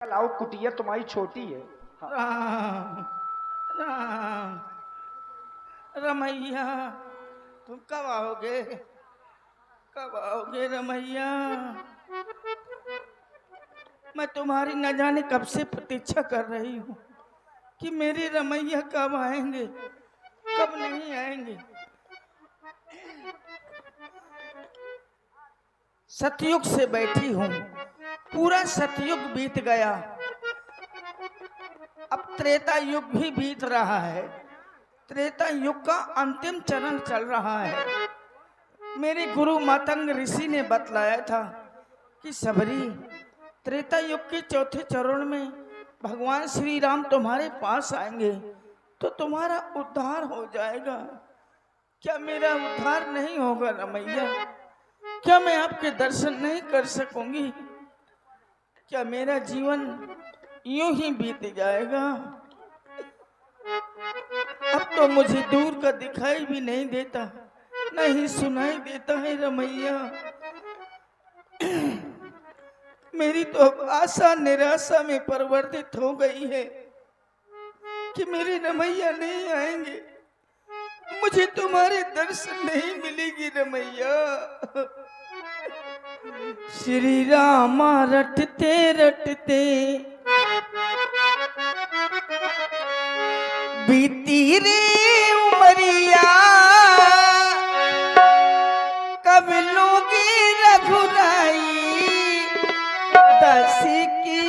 लाओ कुटिया तुम्हारी छोटी है। हाँ। राम राम रमैया, तुम कब आओगे? कब आओगे रमैया? मैं तुम्हारी न जाने कब से प्रतीक्षा कर रही हूँ कि मेरी रमैया कब आएंगे, कब नहीं आएंगे। सतयुग से बैठी हूँ, पूरा सतयुग बीत गया, अब त्रेता युग भी बीत रहा है। त्रेता युग का अंतिम चरण चल रहा है। मेरे गुरु मातंग ऋषि ने बतलाया था कि सबरी, त्रेता युग के चौथे चरण में भगवान श्री राम तुम्हारे पास आएंगे तो तुम्हारा उद्धार हो जाएगा। क्या मेरा उद्धार नहीं होगा रमैया? क्या मैं आपके दर्शन नहीं कर सकूंगी? क्या मेरा जीवन यूं ही बीत जाएगा? अब तो मुझे दूर का दिखाई भी नहीं देता, नहीं सुनाई देता है रमैया। मेरी तो अब आशा निराशा में परिवर्तित हो गई है कि मेरी रमैया नहीं आएंगे, मुझे तुम्हारे दर्शन नहीं मिलेगी रमैया। श्री राम रटते रटते बीती रे उमरिया, कब लोगी रघुराई दासी की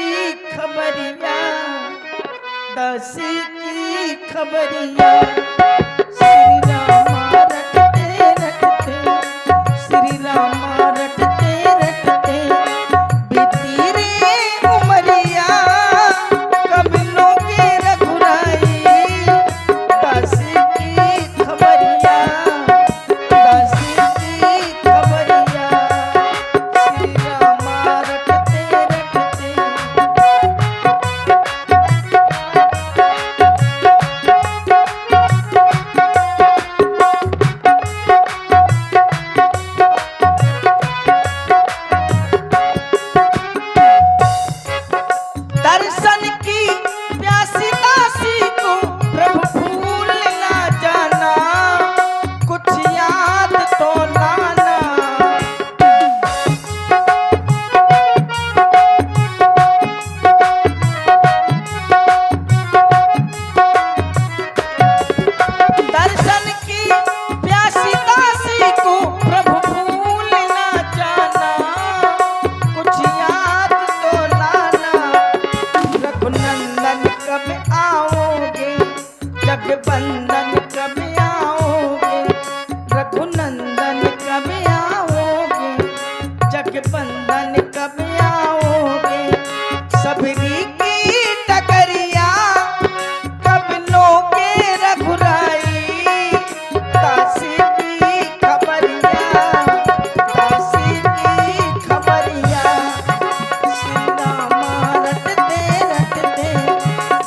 खबरिया, दासी की खबरिया। श्री राम रटते रटते, श्री राम रटते रटते बीती रे उमरिया, कब लोगे रघुराई दासी की खबरिया, दासी की खबरिया। श्री राम रटते रटते। दर्शन की प्यासी दासी को प्रभु भूल ना जाना, कुछ याद तो लाना। दर्शन की प्यासी दासी को प्रभु भूल ना जाना, कुछ याद तो लाना। रघुनंदन कब आओगे, जगबंदन कब आओगे, रघुनंदन कब आओगे, जगबंदन कब आओगे। सबरी की टकरिया, कब लोगे रघुराई दासी की खबरिया, दासी की खबरिया। श्री राम रटते रटते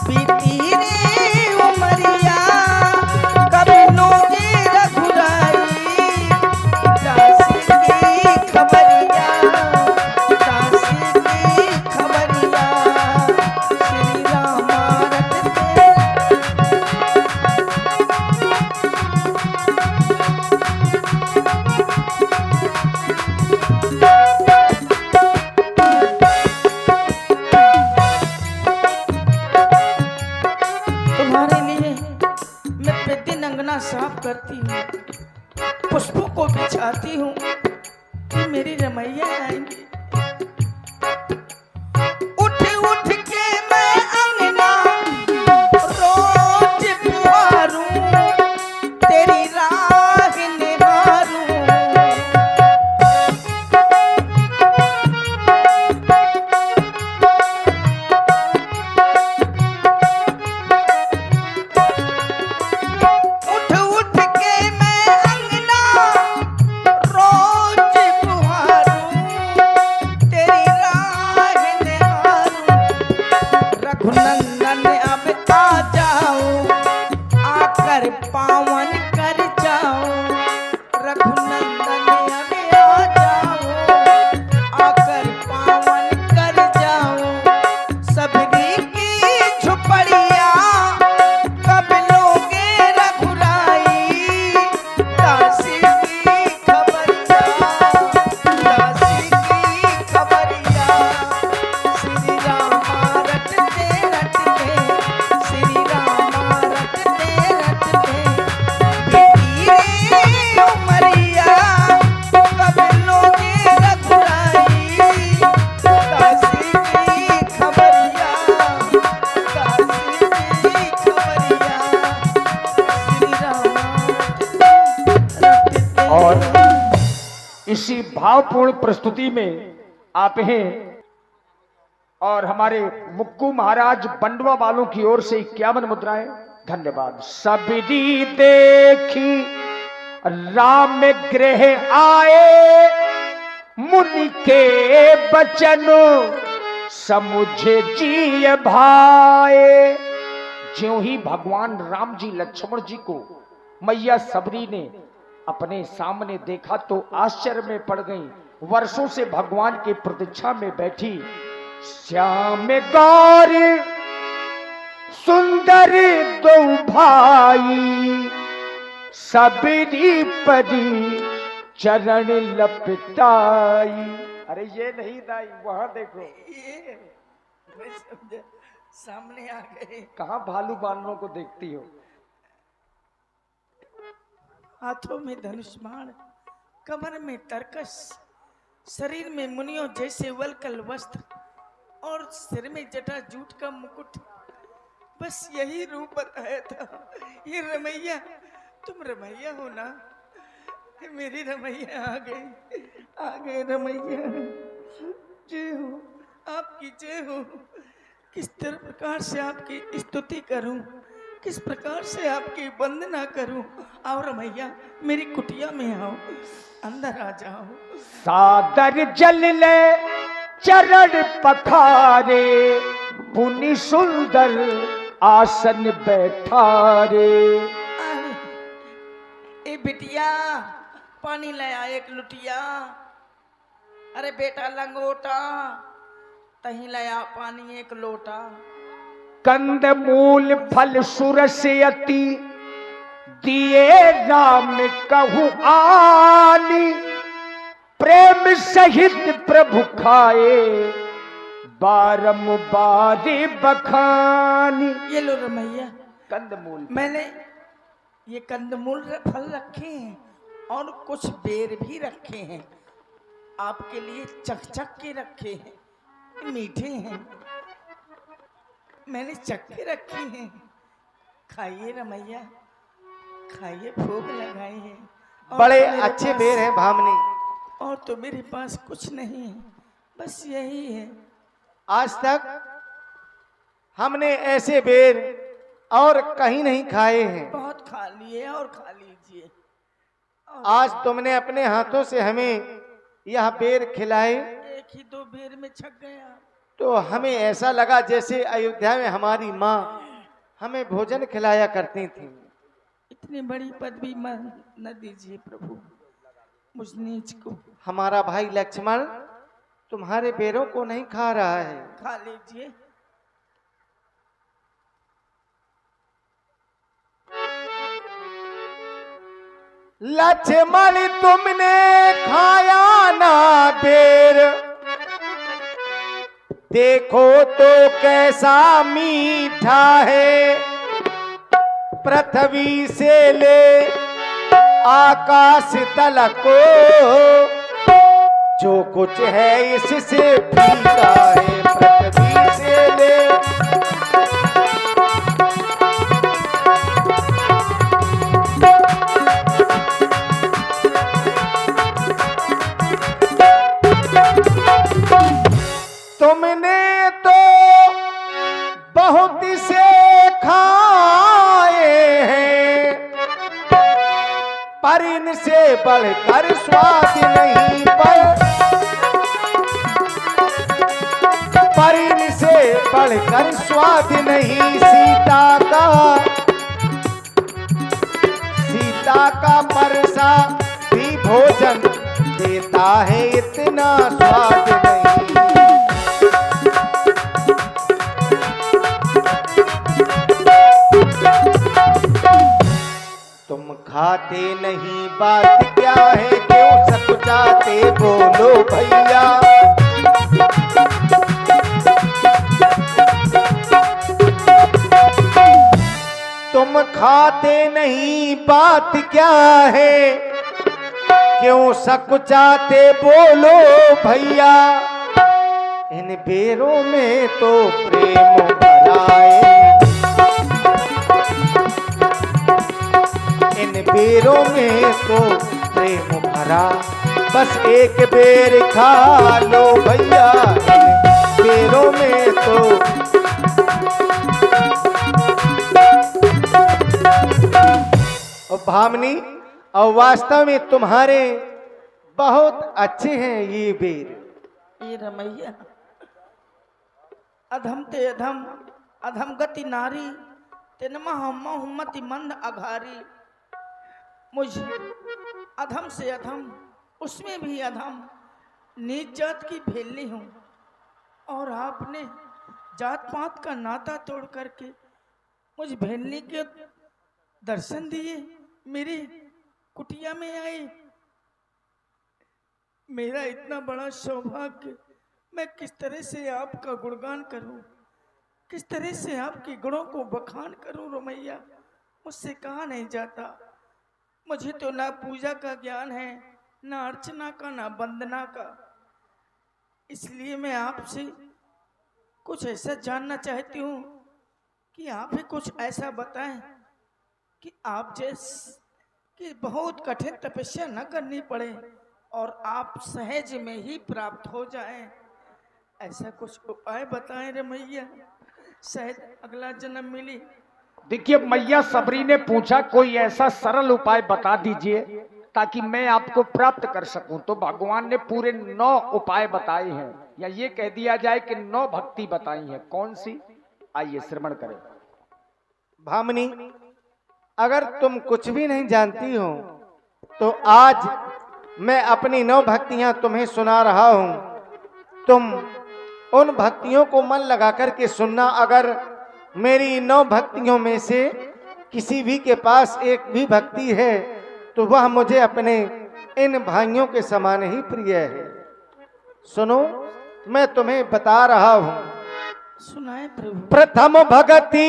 बीती रे उमरिया, कब लोगे रघुराई दासी की खबरिया, दासी की खबरिया। श्री राम रटते। तुम्हारे लिए मैं प्रतिदिन अंगना साफ करती हूँ, पुष्पों को बिछाती हूँ कि मेरी रमैया आएंगी। उठ उठ के मैं अंगना रोज पुकारूं, तेरी राह निहारूं। उठ उठ के मैं अंगना रोज पुकारूं, भावपूर्ण प्रस्तुति में आप हैं और हमारे मुक्कू महाराज बंडवा वालों की ओर से 51 मुद्राएं। धन्यवाद। सबरी देखी राम गृह आए, मुनि के बचन समुझे जी भाए। ज्यों ही भगवान राम जी लक्ष्मण जी को मैया सबरी ने अपने सामने देखा तो आश्चर्य में पड़ गई। वर्षों से भगवान की प्रतीक्षा में बैठी श्याम गौर सुंदर दो भाई, सबरी परी चरण लपटाई। अरे ये नहीं दाई, वहां देखो, ये मैं समझा सामने आ गए। कहां भालू बानरों को देखती हो? हाथों में धनुष बाण, कमर में तरकस, शरीर में मुनियों जैसे वलकल वस्त्र और सिर में जटा जूट का मुकुट। बस यही रूप बताया था। ये रमैया, तुम रमैया हो ना? मेरी रमैया आ गए रमैया। जय हो, आपकी जय हो। किस तरह प्रकार से आपकी स्तुति करूं, किस प्रकार से आपकी वंदना करूं। आओ रमैया, मेरी कुटिया में आओ, अंदर आ जाओ। सादर जल ले चरण पखारे, पुनि सुंदर आसन बैठारे। ए बिटिया, पानी ले आ एक लुटिया। अरे बेटा लंगोटा, तही ले आ पानी एक लोटा। कंद मूल फल सुरस अति, दिए राम कहु आनी। प्रेम सहित प्रभु खाए, बारंबार बखानी। ये लो रमैया, कंदमूल। मैंने ये कंदमूल फल रखे हैं और कुछ बेर भी रखे हैं, आपके लिए चक के रखे हैं, मीठे हैं, मैंने चख के रखे हैं। खाइए रमैया, खाइए, भोग लगाए हैं। बड़े अच्छे बेर हैं भामनी। और तो मेरे पास कुछ नहीं है, बस यही है। आज तक हमने ऐसे बेर और कहीं नहीं खाए हैं। बहुत खा लिए और खा लीजिए। आज तुमने अपने हाथों से हमें यह बेर खिलाए एक ही दो बेर में छक गया। तो हमें ऐसा लगा जैसे अयोध्या में हमारी माँ हमें भोजन खिलाया करती थी। इतनी बड़ी पदवी न दीजिए प्रभु मुझ नीच को। हमारा भाई लक्ष्मण तुम्हारे बेरों को नहीं खा रहा है। खा लीजिए। लक्ष्मण तुमने खाया ना बेर, देखो तो कैसा मीठा है। पृथ्वी से ले आकाश तलक को, जो कुछ है इससे फीका है। पृथ्वी से ले तुमने तो बहुत से खाए हैं, पर इनसे बढ़कर स्वाद नहीं। पर इनसे बढ़कर स्वाद नहीं। सीता का परसा भी भोजन देता है, इतना स्वाद नहीं। तुम खाते नहीं, बात क्या है, क्यों सकुचाते, बोलो भैया। तुम खाते नहीं, बात क्या है, क्यों सकुचाते, बोलो भैया। इन बेरों में तो प्रेम भरा है, इन बेरों में तो प्रेम भरा। बस एक बेर खा लो भैया इन बेरों में तो और भामनी और वास्तव में तुम्हारे बहुत अच्छे हैं ये बेर। ये रमैया अधम ते अधम अधम गति नारी तेनमा हम्मा हुम्मति मंद अघारी। मुझे अधम से अधम उसमें भी अधम नीच जात की भेलनी हूँ और आपने जात पात का नाता तोड़ करके मुझ भेलनी के दर्शन दिए, मेरी कुटिया में आए। मेरा इतना बड़ा सौभाग्य, मैं किस तरह से आपका गुणगान करूं, किस तरह से आपके गुणों को बखान करूं रमैया, मुझसे कहा नहीं जाता। मुझे तो ना पूजा का ज्ञान है, ना अर्चना का, ना वंदना का। इसलिए मैं आपसे कुछ ऐसा जानना चाहती हूँ कि आप ही कुछ ऐसा बताएं कि आप कि बहुत कठिन तपस्या न करनी पड़े और आप सहज में ही प्राप्त हो जाएं। ऐसा कुछ उपाय बताएं रमैया, शायद अगला जन्म मिली। देखिए मैया सबरी ने पूछा कोई ऐसा सरल उपाय बता दीजिए ताकि मैं आपको प्राप्त कर सकूं। तो भगवान ने पूरे 9 उपाय बताए हैं, या ये कह दिया जाए कि 9 भक्ति बताई है। कौन सी, आइए श्रवण करें। भामनी अगर तुम कुछ भी नहीं जानती हो तो आज मैं अपनी 9 भक्तियां तुम्हें सुना रहा हूं। तुम उन भक्तियों को मन लगा करके सुनना। अगर मेरी 9 भक्तियों में से किसी भी के पास एक भी भक्ति है तो वह मुझे अपने इन भाइयों के समान ही प्रिय है। सुनो, मैं तुम्हें बता रहा हूं। सुनाए प्रभु। प्रथम भगति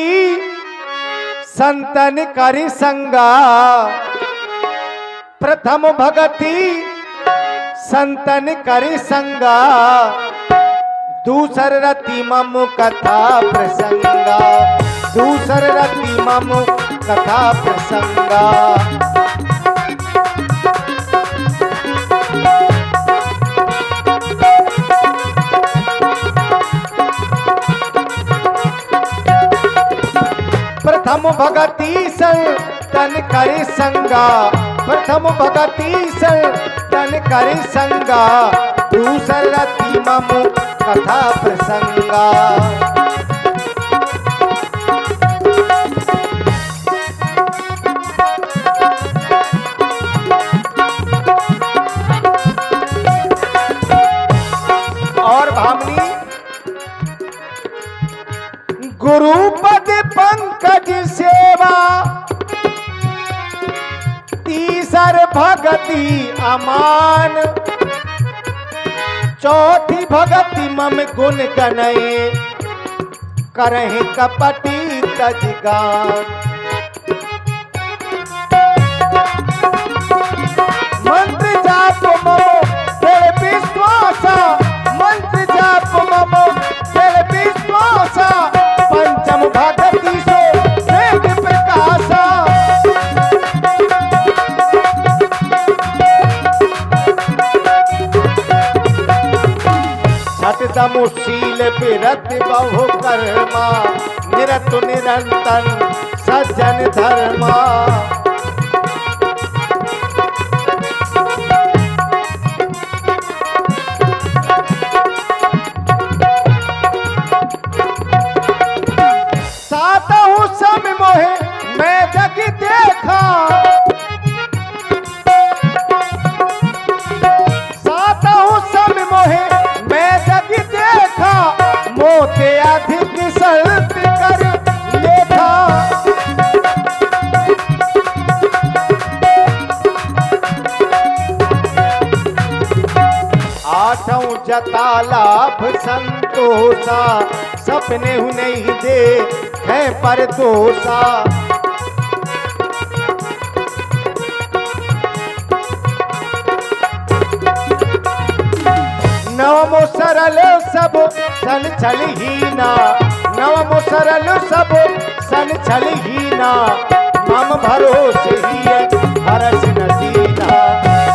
संतन करि संगा, प्रथम भगति संतन करि संगा, दूसर रति मम कथा प्रसंगा, दूसर रति मम कथा प्रसंगा। प्रथम भगति संतन करि संगा, प्रथम भगति संतन करि संगा, दूसर रति मम कथा प्रसंगा। और भामनी गुरुपद पंकज सेवा, तीसर भगति अमान, चौथी भगति मम गुण गनये, करहि कपटी तजगान। मंत्र जाप मम तेरे विश्वासा, मंत्र जाप मम तेरे विश्वासा, पंचम भगति सो वेद प्रकाशा। सततमुशील विरत बहु कर्मा, निरतु निरंतन सज्जन धर्मा। सातहु सम मोहे मैं जग देखा, सातहु सम मोहे मैं जग देखा, मोते अधिक सल्त कर लेखा। आठों जता लाभ संतोषा, सपने नहीं दे है पर दोषा। नवमो सरल सब सन छल हीना, नवमो सरल सब सन छल हीना, मम भरोसे ही हरस न दीना,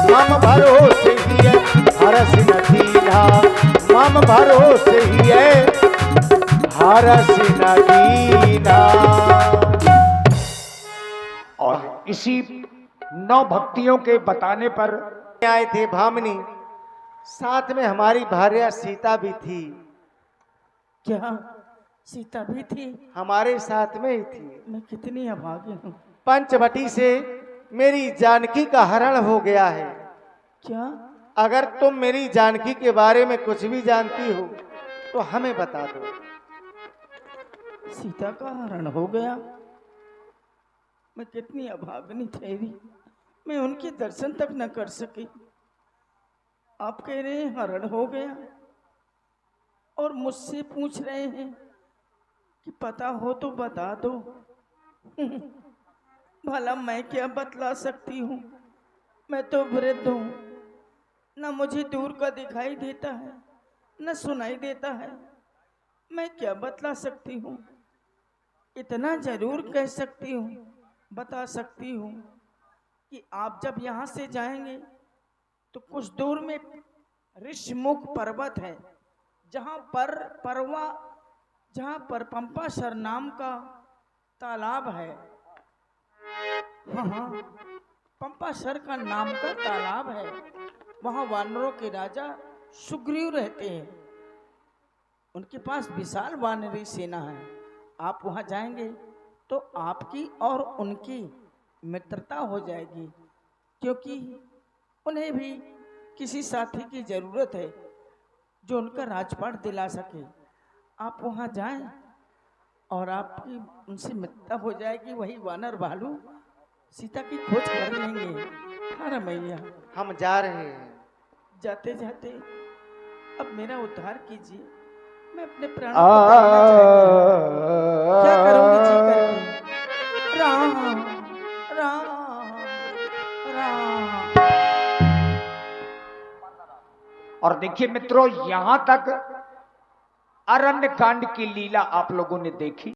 मम भरोसे ही राम भरोसे ही है हरस न दीना। और इसी 9 भक्तियों के बताने पर आए थे भामिनी, साथ में हमारी भार्या सीता भी थी, क्या सीता भी थी? हमारे साथ में ही थी। मैं कितनी अभागी हूँ। पंचवटी से मेरी जानकी का हरण हो गया है। क्या? अगर तुम मेरी जानकी के बारे में कुछ भी जानती हो तो हमें बता दो। सीता का हरण हो गया? मैं कितनी अभागनी ठहरी, मैं उनके दर्शन तक न कर सकी। आप कह रहे हैं हरण हो गया और मुझसे पूछ रहे हैं कि पता हो तो बता दो। भला मैं क्या बतला सकती हूँ? मैं तो वृद्ध हूँ, न मुझे दूर का दिखाई देता है न सुनाई देता है। मैं क्या बतला सकती हूँ? इतना जरूर कह सकती हूँ, बता सकती हूँ कि आप जब यहाँ से जाएंगे तो कुछ दूर में ऋषमुख पर्वत है, जहाँ पर पंपासर नाम का तालाब है। हाँ, पंपासर का नाम का तालाब है। वहाँ वानरों के राजा सुग्रीव रहते हैं। उनके पास विशाल वानरी सेना है। आप वहाँ जाएंगे तो आपकी और उनकी मित्रता हो जाएगी, क्योंकि उन्हें भी किसी साथी की जरूरत है जो उनका राजपाट दिला सके। आप वहाँ जाएं और आपकी उनसे मित्रता हो जाएगी। वही वानर भालू सीता की खोज कर लेंगे। हाँ मैया, हम जा रहे हैं। जाते जाते अब मेरा उद्धार कीजिए। मैं अपने प्राणों को त्यागना चाहती हूँ। क्या करूंगी जी करके? राम राम राम। और देखिए मित्रों, यहां तक अरण्य कांड की लीला आप लोगों ने देखी।